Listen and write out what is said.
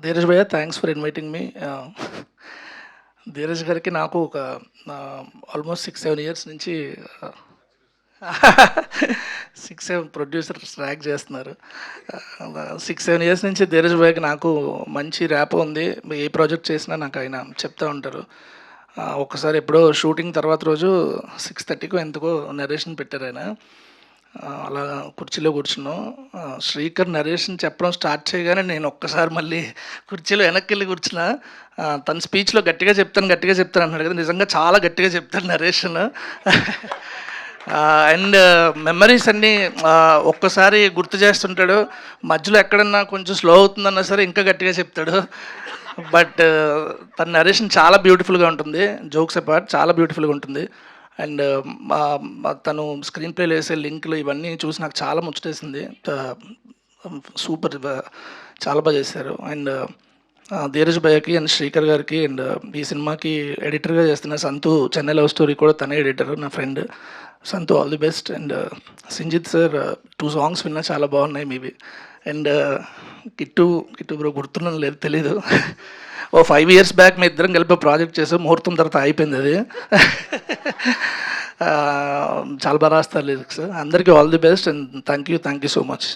ధీరజ్ భయ్య, thanks for inviting మీ. ధీరజ్ గారికి నాకు ఒక ఆల్మోస్ట్ 6-7 ఇయర్స్ నుంచి 6-7 ప్రొడ్యూసర్స్ ట్రాక్ చేస్తున్నారు. 6-7 ఇయర్స్ నుంచి ధీరజ్ భయ్యకి నాకు మంచి ర్యాప్ ఉంది. ఏ ప్రాజెక్ట్ చేసినా నాకు ఆయన చెప్తూ ఉంటారు. ఒక్కసారి ఎప్పుడో షూటింగ్ తర్వాత రోజు 6:30కో ఎంతకో నరేషన్ పెట్టారు ఆయన. అలా కుర్చీలో కూర్చున్నాం. శ్రీకర్ నరేషన్ చెప్పడం స్టార్ట్ చేయగానే నేను ఒక్కసారి మళ్ళీ కుర్చీలో వెనక్కి వెళ్ళి కూర్చున్నా. తన స్పీచ్లో గట్టిగా చెప్తాను అన్నాడు కదా, నిజంగా చాలా గట్టిగా చెప్తాడు నరేషన్. అండ్ మెమరీస్ అన్నీ ఒక్కసారి గుర్తు చేస్తుంటాడు. మధ్యలో ఎక్కడన్నా కొంచెం స్లో అవుతుందన్నా సరే ఇంకా గట్టిగా చెప్తాడు. బట్ తన నరేషన్ చాలా బ్యూటిఫుల్గా ఉంటుంది, జోక్స్ అపార్ట్ చాలా బ్యూటిఫుల్గా ఉంటుంది. అండ్ తను స్క్రీన్ ప్లేలో వేసే లింకులు ఇవన్నీ చూసి నాకు చాలా ముచ్చటేసింది. సూపర్, చాలా బాగా చేశారు. అండ్ ధీరజ్ భయ్యకి అండ్ శ్రీకర్ గారికి అండ్ ఈ సినిమాకి ఎడిటర్గా చేస్తున్న సంతు, చెన్నై లవ్ స్టోరీ కూడా తనే ఎడిటర్, నా friend Santhu. All the best. And Sinjith sir 2 songs విన్నా చాలా బాగున్నాయి మీవి. అండ్ కిట్టు బ్రో గుర్తున్నాను లేదు తెలీదు. 5 ఇయర్స్ బ్యాక్ మీ ఇద్దరం కలిపి ప్రాజెక్ట్ చేసాం, ముహూర్తం తర్వాత అయిపోయింది అది. చాలా బాగా రాస్తారు లిరిక్స్. అందరికీ all the best and thank you so much.